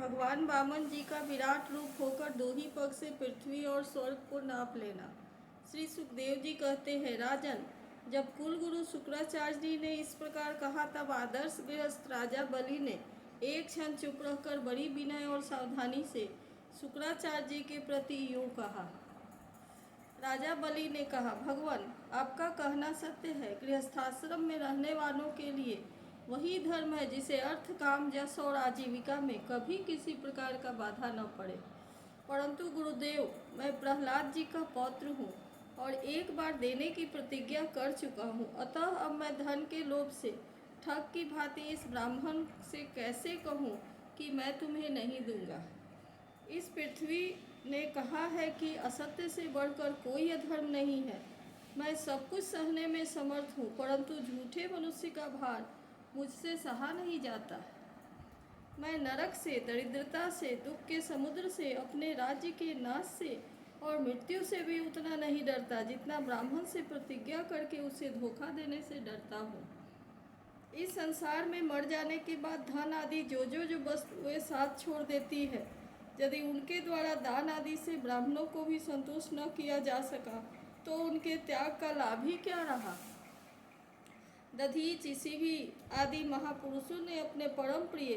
भगवान वामन जी का विराट रूप होकर दो ही पग से पृथ्वी और स्वर्ग को नाप लेना। श्री सुखदेव जी कहते हैं, राजन, जब कुलगुरु शुक्राचार्य जी ने इस प्रकार कहा तब आदर्श गृहस्थ राजा बलि ने एक क्षण चुप रहकर बड़ी विनय और सावधानी से शुक्राचार्य जी के प्रति यूं कहा। राजा बलि ने कहा, भगवान, आपका कहना सत्य है। गृहस्थाश्रम में रहने वालों के लिए वही धर्म है जिसे अर्थ, काम, यश और आजीविका में कभी किसी प्रकार का बाधा न पड़े। परंतु गुरुदेव, मैं प्रहलाद जी का पौत्र हूँ और एक बार देने की प्रतिज्ञा कर चुका हूँ, अतः अब मैं धन के लोभ से ठग की भांति इस ब्राह्मण से कैसे कहूँ कि मैं तुम्हें नहीं दूंगा। इस पृथ्वी ने कहा है कि असत्य से बढ़कर कोई अधर्म नहीं है। मैं सब कुछ सहने में समर्थ हूँ, परंतु झूठे मनुष्य का भार मुझसे सहा नहीं जाता। मैं नरक से, दरिद्रता से, दुख के समुद्र से, अपने राज्य के नाश से और मृत्यु से भी उतना नहीं डरता जितना ब्राह्मण से प्रतिज्ञा करके उसे धोखा देने से डरता हूँ। इस संसार में मर जाने के बाद धन आदि जो वस्तुएं साथ छोड़ देती है, यदि उनके द्वारा दान आदि से ब्राह्मणों को भी संतुष्ट न किया जा सका तो उनके त्याग का लाभ ही क्या रहा। दधीचि, शिवी आदि महापुरुषों ने अपने परम प्रिय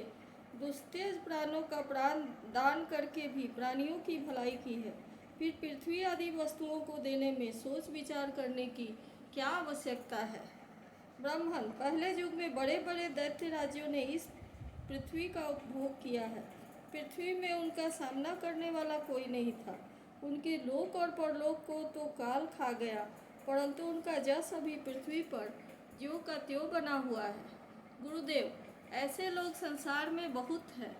दुस्तेज प्राणों का प्राण दान करके भी प्राणियों की भलाई की है। फिर पृथ्वी आदि वस्तुओं को देने में सोच विचार करने की क्या आवश्यकता है। ब्राह्मण, पहले युग में बड़े बड़े दैत्य राज्यों ने इस पृथ्वी का उपभोग किया है। पृथ्वी में उनका सामना करने वाला कोई नहीं था। उनके लोक और परलोक को तो काल खा गया, परंतु उनका यश अभी पृथ्वी पर ज्यों का त्यों बना हुआ है। गुरुदेव, ऐसे लोग संसार में बहुत हैं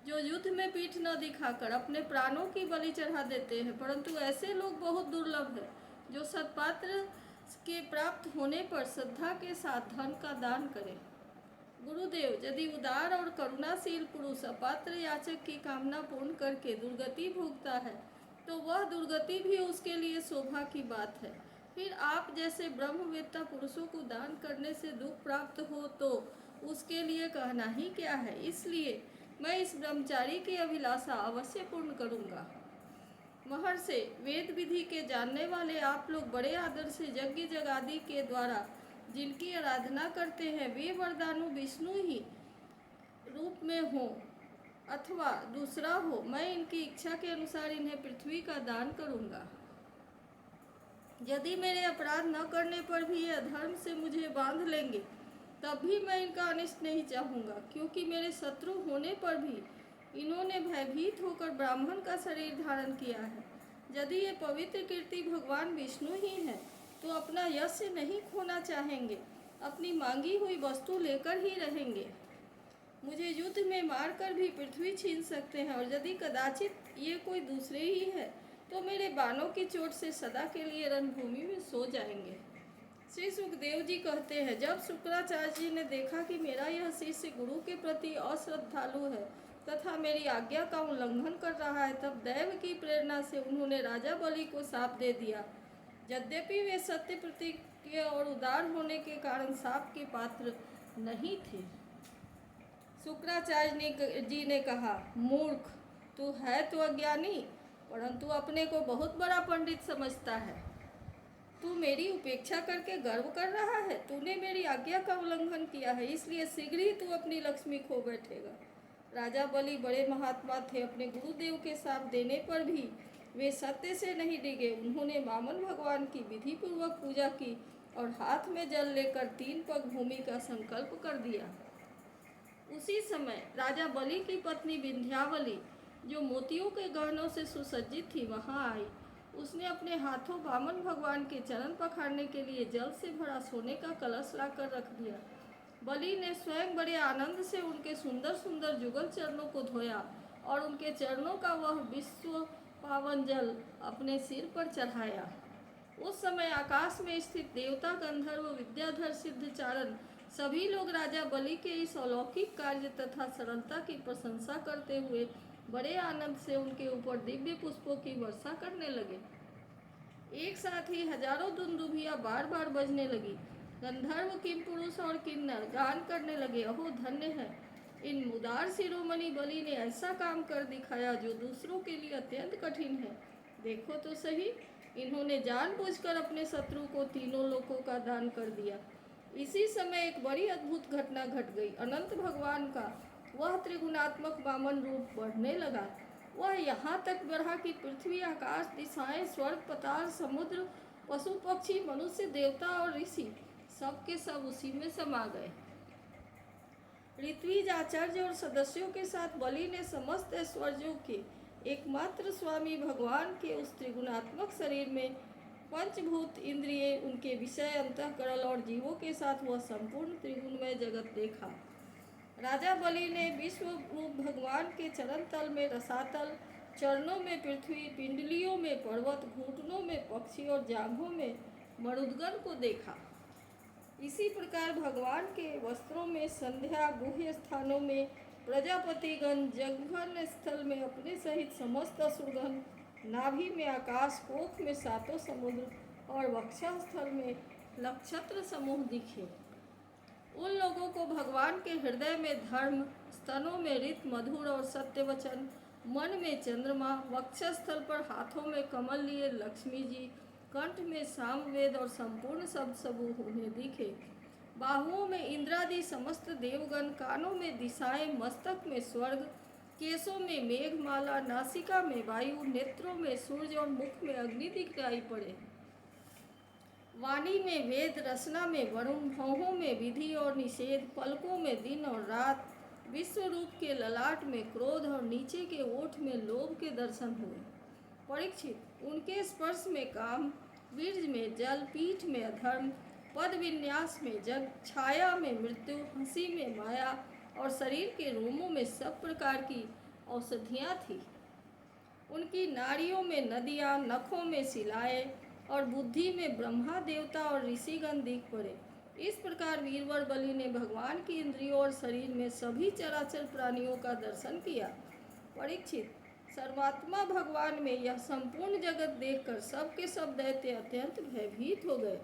जो युद्ध में पीठ न दिखाकर अपने प्राणों की बलि चढ़ा देते हैं, परंतु ऐसे लोग बहुत दुर्लभ हैं जो सत्पात्र के प्राप्त होने पर श्रद्धा के साथ धन का दान करें। गुरुदेव, यदि उदार और करुणाशील पुरुष अपात्र याचक की कामना पूर्ण करके दुर्गति भोगता है तो वह दुर्गति भी उसके लिए शोभा की बात है। फिर आप जैसे ब्रह्मवेत्ता पुरुषों को दान करने से दुख प्राप्त हो तो उसके लिए कहना ही क्या है। इसलिए मैं इस ब्रह्मचारी की अभिलाषा अवश्य पूर्ण करूँगा। महर्षि, वेद विधि के जानने वाले आप लोग बड़े आदर से यज्ञ जगादि के द्वारा जिनकी आराधना करते हैं, वे वरदानु विष्णु ही रूप में हो अथवा दूसरा हो, मैं इनकी इच्छा के अनुसार इन्हें पृथ्वी का दान करूंगा। यदि मेरे अपराध न करने पर भी ये अधर्म से मुझे बांध लेंगे तब भी मैं इनका अनिष्ट नहीं चाहूँगा, क्योंकि मेरे शत्रु होने पर भी इन्होंने भयभीत होकर ब्राह्मण का शरीर धारण किया है। यदि ये पवित्र कीर्ति भगवान विष्णु ही हैं तो अपना यश नहीं खोना चाहेंगे, अपनी मांगी हुई वस्तु लेकर ही रहेंगे। मुझे युद्ध में मारकर भी पृथ्वी छीन सकते हैं, और यदि कदाचित ये कोई दूसरे ही है तो मेरे बाणों की चोट से सदा के लिए रणभूमि में सो जाएंगे। श्री सुखदेव जी कहते हैं, जब शुक्राचार्य जी ने देखा कि मेरा यह शिष्य गुरु के प्रति अश्रद्धालु है तथा मेरी आज्ञा का उल्लंघन कर रहा है, तब दैव की प्रेरणा से उन्होंने राजा बलि को शाप दे दिया। यद्यपि वे सत्य प्रतिज्ञ और उदार होने के कारण शाप के पात्र नहीं थे। शुक्राचार्य जी ने कहा, मूर्ख, तू है तो अज्ञानी, परंतु अपने को बहुत बड़ा पंडित समझता है। तू मेरी उपेक्षा करके गर्व कर रहा है। तूने मेरी आज्ञा का उल्लंघन किया है, इसलिए शीघ्र ही तू अपनी लक्ष्मी खो बैठेगा। राजा बलि बड़े महात्मा थे। अपने गुरुदेव के शाप देने पर भी वे सत्य से नहीं डिगे। उन्होंने वामन भगवान की विधि पूर्वक पूजा की और हाथ में जल लेकर 3 पग भूमि का संकल्प कर दिया। उसी समय राजा बलि की पत्नी विंध्यावली, जो मोतियों के गहनों से सुसज्जित थी, वहां आई। उसने अपने हाथों वामन भगवान के चरण पखारने के लिए जल से भरा सोने का कलश लाकर रख दिया। बलि ने स्वयं बड़े आनंद से उनके सुंदर सुंदर जुगल चरणों को धोया और उनके चरणों का वह विश्व पावन जल अपने सिर पर चढ़ाया। उस समय आकाश में स्थित देवता, गंधर्व, विद्याधर, सिद्धचारण सभी लोग राजा बलि के इस अलौकिक कार्य तथा सरलता की प्रशंसा करते हुए बड़े आनंद से उनके ऊपर दिव्य पुष्पों की वर्षा करने लगे। एक साथ ही हजारों दुंदुभियां बार बार बजने लगी। गंधर्व, किम पुरुष और किन्नर गान करने लगे, अहो धन्य है इन मुदार शिरोमणि बलि ने ऐसा काम कर दिखाया जो दूसरों के लिए अत्यंत कठिन है। देखो तो सही, इन्होंने जानबूझकर अपने शत्रु को तीनों लोकों का दान कर दिया। इसी समय एक बड़ी अद्भुत घटना घट गई। अनंत भगवान का वह त्रिगुणात्मक वामन रूप बढ़ने लगा। वह यहाँ तक बढ़ा कि पृथ्वी, आकाश, दिशाएं, स्वर्ग, पाताल, समुद्र, पशु पक्षी, मनुष्य, देवता और ऋषि सब के सब उसी में समा गए। ऋत्विज, आचार्य और सदस्यों के साथ बलि ने समस्त ऐश्वर्यों के एकमात्र स्वामी भगवान के उस त्रिगुणात्मक शरीर में पंचभूत, इंद्रिय, उनके विषय, अंतःकरण और जीवों के साथ वह संपूर्ण त्रिगुणमय जगत देखा। राजा बलि ने विश्व रूप भगवान के चरण तल में रसातल, चरणों में पृथ्वी, पिंडलियों में पर्वत, घुटनों में पक्षी और जांघों में मरुदगण को देखा। इसी प्रकार भगवान के वस्त्रों में संध्या, गुह्य स्थानों में प्रजापतिगण, जघन स्थल में अपने सहित समस्त असुरगण, नाभि में आकाश, कोख में सातों समुद्र और वक्षस्थल में नक्षत्र समूह दिखे। उन लोगों को भगवान के हृदय में धर्म, स्तनों में ऋत मधुर और सत्य वचन, मन में चंद्रमा, वक्षस्थल पर हाथों में कमल लिए लक्ष्मी जी, कंठ में सामवेद और संपूर्ण शब्द समूह उन्हें दिखे। बाहुओं में इंद्रादि समस्त देवगण, कानों में दिशाएं, मस्तक में स्वर्ग, केशों में मेघमाला, नासिका में वायु, नेत्रों में सूर्य और मुख में अग्नि दिखाई पड़े। वाणी में वेद, रसना में वरुण, भौहों में विधि और निषेध, पलकों में दिन और रात, विश्व रूप के ललाट में क्रोध और नीचे के ओठ में लोभ के दर्शन हुए। परीक्षित, उनके स्पर्श में काम, वीर्य में जल, पीठ में अधर्म, पद विन्यास में जग, छाया में मृत्यु, हंसी में माया और शरीर के रोमों में सब प्रकार की औषधियाँ थी। उनकी नाड़ियों में नदियाँ, नखों में शिलाएँ और बुद्धि में ब्रह्मा, देवता और ऋषिगण दिख पड़े। इस प्रकार वीरवर बलि ने भगवान की इंद्रियों और शरीर में सभी चराचर प्राणियों का दर्शन किया। परीक्षित, सर्वात्मा भगवान में यह संपूर्ण जगत देखकर सब के सब दैत्य अत्यंत भयभीत हो गए।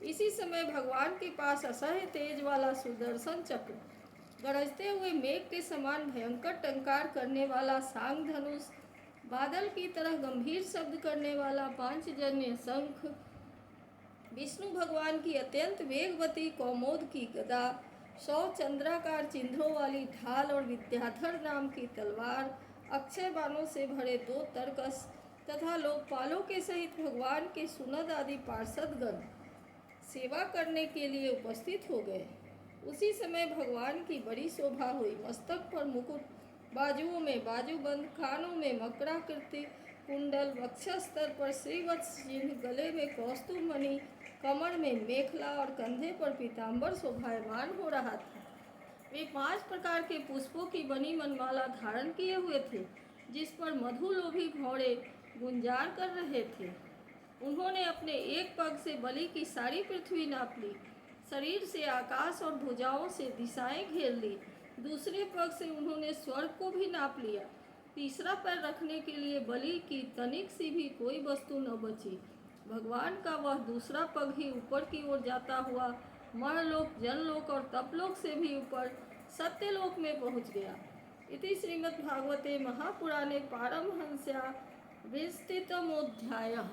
इसी समय भगवान के पास असह्य तेज वाला सुदर्शन चक्र, गरजते हुए मेघ के समान भयंकर टंकार करने वाला सांग धनुष, बादल की तरह गंभीर शब्द करने वाला पांचजन्य शंख, विष्णु भगवान की अत्यंत वेगवती कौमोद की गदा, 100 चंद्राकार चिन्हों वाली ढाल और विद्याधर नाम की तलवार, अक्षय बाणों से भरे 2 तरकस तथा लोकपालों के सहित भगवान के सुनद आदि पार्षदगण सेवा करने के लिए उपस्थित हो गए। उसी समय भगवान की बड़ी शोभा हुई। मस्तक पर मुकुट, बाजुओं में बाजूबंद, कानों में मकराकृति कुंडल, वक्षस्तर पर श्रीवत्स चिन्ह, गले में कौस्तुभ मणि, कमर में मेखला और कंधे पर पीताम्बर शोभायमान हो रहा था। वे 5 प्रकार के पुष्पों की बनी मनमाला धारण किए हुए थे, जिस पर मधुलोभी घोड़े गुंजार कर रहे थे। उन्होंने अपने एक पग से बलि की सारी पृथ्वी नाप ली, शरीर से आकाश और भुजाओं से दिशाएं घेर ली। दूसरे पग से उन्होंने स्वर्ग को भी नाप लिया। तीसरा पैर रखने के लिए बलि की तनिक सी भी कोई वस्तु न बची। भगवान का वह दूसरा पग ही ऊपर की ओर जाता हुआ मरलोक, जनलोक और तपलोक से भी ऊपर सत्यलोक में पहुंच गया। इति श्रीमद्भागवते महापुराणे पारमहंस्यां 20तमोऽध्यायः।